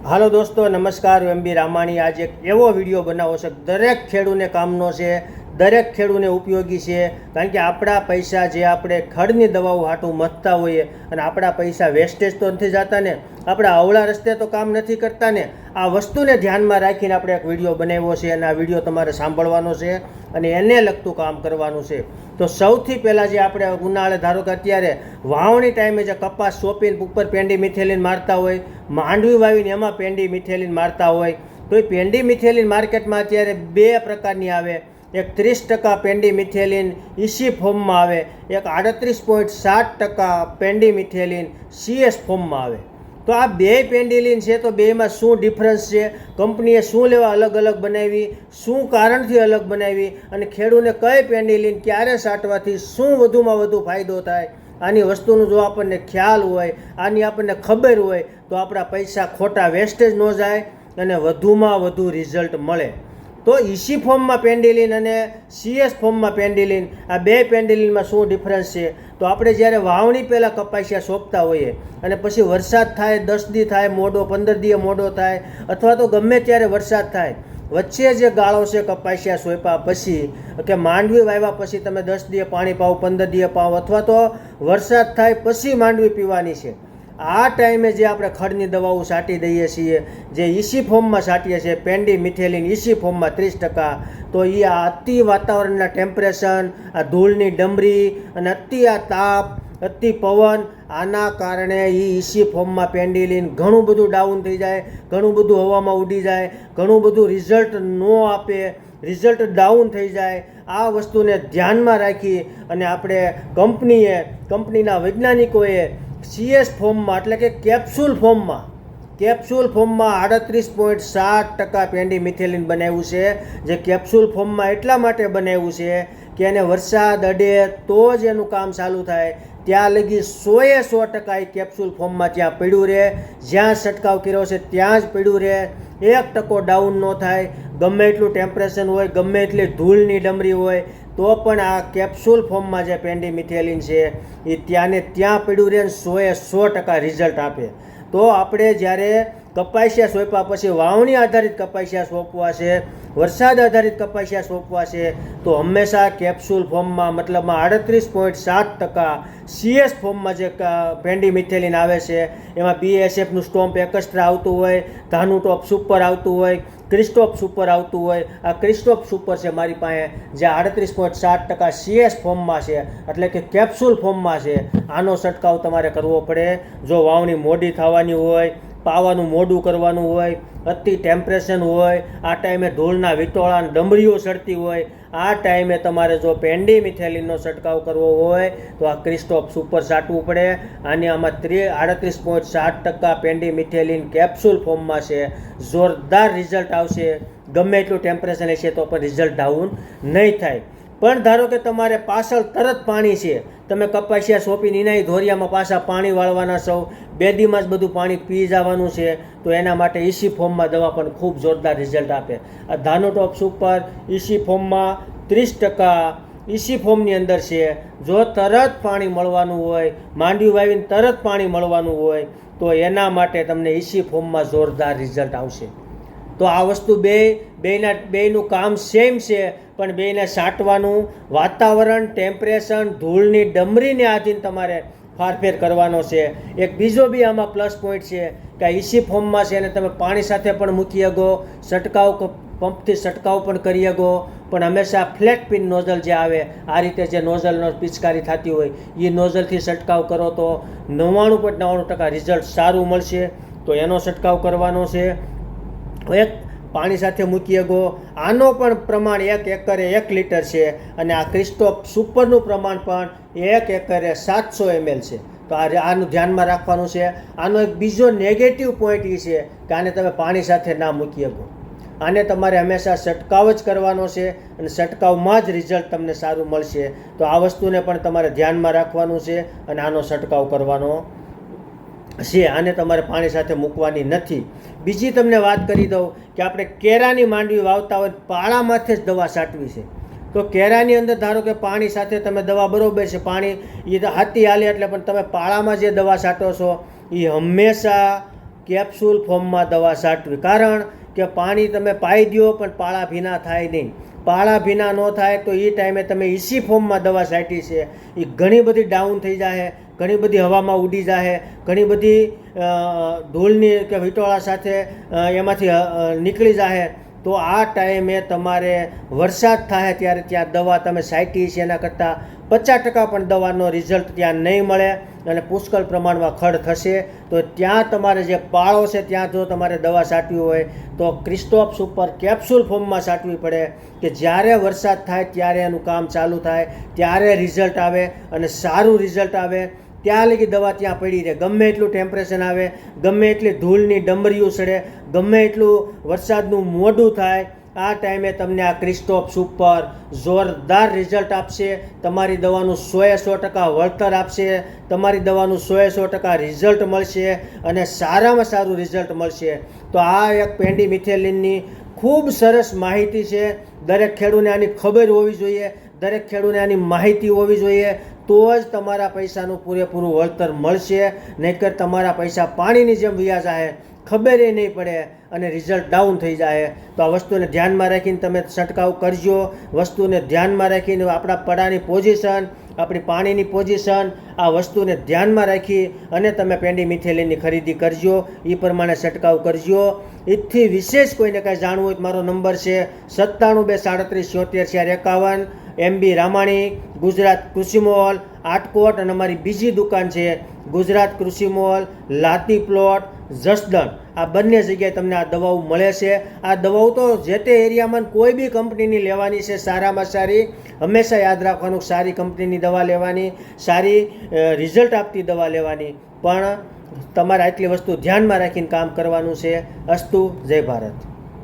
હાલો દોસ્તો, નમસ્કાર. એમબી રામાણી આજે એક એવો વિડીયો બનાવો છે દરેક ખેડૂને કામનો છે, દરેક ખેડૂને ઉપયોગી છે. કારણ કે આપણા પૈસા જે આપણે ખડની દવાઓ હાટું મથતા હોઈએ અને આપણા પૈસા વેસ્ટેજ તો નથી જતા ને, આપણા અવળા રસ્તે તો કામ નથી કરતા ને. આ વસ્તુને ધ્યાનમાં રાખીને આપણે એક વિડીયો બનાવ્યો છે અને આ વિડીયો તમારે સાંભળવાનો છે અને એને લગતું કામ કરવાનું છે. તો સૌથી પહેલાં જે આપણે ઉનાળે ધારો કે અત્યારે વાવણી ટાઈમે જે કપાસ સોંપીને ઉપર પેંડી મિથેલિન મારતા હોય, માંડવી વાવીને એમાં પેંડી મિથેલિન મારતા હોય, તો એ પેંડી મિથેલિન માર્કેટમાં અત્યારે બે પ્રકારની આવે. એક 30% પેંડી મિથેલિન ઇસી ફોર્મમાં આવે, એક 38.7% પેંડી મિથેલિન CS ફોર્મમાં આવે. તો આ બે પેન્ડિલિન છે, તો બેમાં શું ડિફરન્સ છે, કંપનીએ શું લેવા અલગ અલગ બનાવી, શું કારણથી અલગ બનાવી અને ખેડૂને કઈ પેન્ડિલિન ક્યારે છાંટવાથી શું વધુમાં વધુ ફાયદો થાય, આની વસ્તુનો જો આપણને ખ્યાલ હોય, આની આપણને ખબર હોય તો આપણા પૈસા ખોટા વેસ્ટેજ ન જાય અને વધુમાં વધુ રિઝલ્ટ મળે. તો ઇસી ફોર્મમાં પેન્ડિલિન અને CS ફોર્મમાં પેન્ડિલિન, આ બે પેન્ડિલિનમાં શું ડિફરન્સ છે? તો આપણે જ્યારે વાવણી પહેલાં કપાસિયા સોંપતા હોઈએ અને પછી વરસાદ થાય, 10 દી થાય મોડો, 15 દીએ મોડો થાય, અથવા તો ગમે ત્યારે વરસાદ થાય, વચ્ચે જે ગાળો છે કપાસિયા સોંપ્યા પછી કે માંડવી વાવ્યા પછી તમે 10 દીએ પાણી પાવો, 15 દીએ પાવો, અથવા તો વરસાદ થાય પછી માંડવી પીવાની છે. આ ટાઈમે જે આપણે ખડની દવાઓ છાંટી દઈએ છીએ, જે ઇસી ફોર્મમાં છાંટીએ છીએ, પેન્ડી મિથેલિન ઇસી ફોર્મમાં 30%, તો એ આ અતિ વાતાવરણના ટેમ્પરેચર, આ ધૂળની ડમરી અને અતિ આ તાપ, અતિ પવન, આના કારણે એ ઇસી ફોર્મમાં પેન્ડિલિન ઘણું બધું ડાઉન થઈ જાય, ઘણું બધું હવામાં ઉડી જાય, ઘણું બધું રિઝલ્ટ ન આપે, રિઝલ્ટ ડાઉન થઈ જાય. આ વસ્તુને ધ્યાનમાં રાખી અને આપણે કંપનીના વૈજ્ઞાનિકોએ CS ફોર્મમાં એટલે કે કેપ્સ્યુલ ફોર્મમાં 38.7% પેન્ડી મિથેલિન બનાવ્યું છે. જે કેપ્સ્યુલ ફોર્મમાં એટલા માટે બનાવ્યું છે કે એને વરસાદ અડે તો જ એનું કામ ચાલુ થાય, ત્યાં લગી 100% એ કેપ્સ્યુલ ફોર્મમાં ત્યાં પડ્યું રહે, જ્યાં છંટકાવ કર્યો છે ત્યાં જ પડ્યું રહે, 1% ડાઉન ન થાય. ગમે એટલું ટેમ્પરેચર હોય, ગમે એટલી ધૂળની ડમરી હોય, તો પણ આ કેપ્સ્યુલ ફોર્મમાં જે પેન્ડી મિથેલિન છે એ ત્યાંને ત્યાં પડ્યું રહે, 100% રિઝલ્ટ આપે. તો આપણે જ્યારે કપાસિયા સોંપ્યા પછી વાવણી આધારિત કપાસિયા સોંપવા છે, વરસાદ આધારિત કપાસિયા સોંપવા છે, તો હંમેશા કેપ્સ્યુલ ફોર્મમાં મતલબમાં 38.7% CS ફોર્મમાં જે પેન્ડી મિથેલિન આવે છે એમાં BASFનું સ્ટોમ્પ એક્સ્ટ્રા આવતું હોય, ધાનું ટોપ સુપર આવતું હોય, ક્રિસ્ટોપ સુપર આવતું હોય. આ ક્રિસ્ટોપ સુપર છે મારી પાસે, જે 38.7% CS ફોર્મમાં છે, એટલે કે કેપ્સ્યુલ ફોર્મમાં છે. આનો છંટકાવ તમારે કરવો પડે જો વાવણી મોડી થવાની હોય, પાવાનું મોડું કરવાનું હોય, અતિ ટેમ્પરેચર હોય, આ ટાઈમે ધૂળના વિટોળા ડમરીઓ ચડતી હોય, આ ટાઈમે તમારે જો પેન્ડી મિથેલિનનો છંટકાવ કરવો હોય તો આ ક્રિસ્ટોપ સુપર છાંટવું પડે. આની આમાં 38.7% પેન્ડી મિથેલિન કેપ્સ્યુલ ફોર્મમાં છે. જોરદાર રિઝલ્ટ આવશે, ગમે એટલું ટેમ્પરેચર હશે તો પણ રિઝલ્ટ ડાઉન નહીં થાય. પણ ધારો કે તમારે પાછળ તરત પાણી છે, તમે કપાસિયા સોંપીને એના ધોરિયામાં પાછા પાણી વાળવાના છો, 2 દીમાં જ બધું પાણી પી જવાનું છે, તો એના માટે ઇસી ફોર્મમાં દવા પણ ખૂબ જોરદાર રિઝલ્ટ આપે. આ ધાનો ટોપ સુપર ઇસી ફોર્મમાં 30% ઇસી ફોર્મની અંદર છે. જો તરત પાણી મળવાનું હોય, માંડવી વાવીને તરત પાણી મળવાનું હોય, તો એના માટે તમને ઇસી ફોર્મમાં જોરદાર રિઝલ્ટ આવશે. તો આ વસ્તુ બેયનું કામ સેમ છે, પણ બેયને છાંટવાનું વાતાવરણ, ટેમ્પરેચર, ધૂળની ડમરીને આધીન તમારે ફારફેર કરવાનો છે. એક બીજો બી આમાં પ્લસ પોઈન્ટ છે કે આ ઇસી ફોર્મમાં છે અને તમે પાણી સાથે પણ મૂકી શકો, છંટકાવ પંપથી છંટકાવ પણ કરી શકો, પણ હંમેશા ફ્લેટ પિન નોઝલ જે આવે, આ રીતે જે નોઝલનો પિચકારી થતી હોય એ નોઝલથી છંટકાવ કરો તો 99.99% રિઝલ્ટ સારું મળશે. તો એનો છંટકાવ કરવાનો છે. એક પાણી સાથે મૂકી શકો. આનો પણ પ્રમાણ 1 એકરે 1 લીટર છે અને આ ક્રિસ્ટોપ સુપરનું પ્રમાણ પણ 1 એકરે 700 ml છે. તો આનું ધ્યાનમાં રાખવાનું છે. આનો એક બીજો નેગેટિવ પોઈન્ટ એ છે કે આને તમે પાણી સાથે ના મૂકી શકો. આને તમારે હંમેશા છંટકાવ જ કરવાનો છે અને છંટકાવમાં જ રિઝલ્ટ તમને સારું મળશે. તો આ વસ્તુને પણ તમારે ધ્યાનમાં રાખવાનું છે અને આનો છંટકાવ કરવાનો છે. આને તમારે પાણી સાથે મૂકવાની નથી. બીજી તમને વાત કરી દઉં કે આપણે કેરાની માંડવી વાવતા હોય, પાળામાંથી જ દવા છાંટવી છે. તો કેરાની અંદર ધારો કે પાણી સાથે તમે દવા બરોબર છે, પાણી એ હાથી હાલે એટલે, પણ તમે પાળામાં જે દવા છાંટો છો એ હંમેશા કેપ્સ્યુલ ફોર્મમાં દવા છાંટવી. કારણ કે પાણી તમે પાઈ દો પણ પાળા ભીના થાય નહીં. પાળા ભીના ન થાય તો એ ટાઈમે તમે ઇસી ફોર્મમાં દવા છાંટી છે એ ઘણી બધી ડાઉન થઈ જાય, ઘણી બધી હવામાં ઉડી જાય, ઘણી બધી ધૂળની કે વિટોળા સાથે એમાંથી નીકળી જાય. તો આ ટાઈમે તમારે વરસાદ થાય ત્યારે ત્યાં દવા તમે છાંટી છે એના કરતાં 50% પણ દવાનો રિઝલ્ટ ત્યાં નહીં મળે અને પુષ્કળ પ્રમાણમાં ખડ થશે. તો ત્યાં તમારે જે પાળો છે ત્યાં જો તમારે દવા છાંટવી હોય તો ક્રિસ્ટોપ સુપર કેપ્સ્યુલ ફોર્મમાં છાંટવી પડે કે જ્યારે વરસાદ થાય ત્યારે એનું કામ ચાલુ થાય, ત્યારે રિઝલ્ટ આવે અને સારું રિઝલ્ટ આવે. ત્યાં લગી દવા ત્યાં પડી રહે, ગમે એટલું ટેમ્પરેચર આવે, ગમે એટલી ધૂળની ડમરીઓ સડે, ગમે એટલું વરસાદનું મોડું થાય, આ ટાઈમે તમને આ ક્રિસ્ટોપ સુપર જોરદાર રિઝલ્ટ આપશે. તમારી દવાનું 100% વળતર આપશે, તમારી દવાનું 100% રિઝલ્ટ મળશે અને સારામાં સારું રિઝલ્ટ મળશે. તો આ એક પેન્ડી મિથેલિનની ખૂબ સરસ માહિતી છે. દરેક ખેડૂતને આની ખબર હોવી જોઈએ, દરેક ખેડૂતને આની માહિતી હોવી જોઈએ, તો જ તમારા પૈસાનું પૂરેપૂરું વળતર મળશે. નહીંતર તમારા પૈસા પાણીની જેમ વયા જાય, ખબર એ નહીં પડે અને રિઝલ્ટ ડાઉન થઈ જાય. તો આ વસ્તુને ધ્યાનમાં રાખીને તમે છંટકાવ કરજો. વસ્તુને ધ્યાનમાં રાખીને આપણા પડાની પોઝિશન, આપણી પાણીની પોઝિશન, આ વસ્તુને ધ્યાનમાં રાખી અને તમે પેન્ડી મિથેલિનની ખરીદી કરજો, એ પ્રમાણે છંટકાવ કરજો. એથી વિશેષ કોઈને કાંઈ જાણવું હોય તો મારો નંબર છે 9723374451. MB રામાણી, ગુજરાત કૃષિ મોલ, આટકોટ. અને અમારી બીજી દુકાન છે ગુજરાત કૃષિ મોલ, લાતી પ્લોટ, જસદણ. આ બંને જગ્યાએ તમને આ દવાઓ મળે છે. આ દવાઓ તો જે તે એરિયામાં કોઈ બી કંપનીની લેવાની છે, સારામાં સારી. હંમેશા યાદ રાખવાનું, સારી કંપનીની દવા લેવાની, સારી રિઝલ્ટ આપતી દવા લેવાની. પણ તમારે આટલી વસ્તુ ધ્યાનમાં રાખીને કામ કરવાનું છે. અસ્તુ, જય ભારત.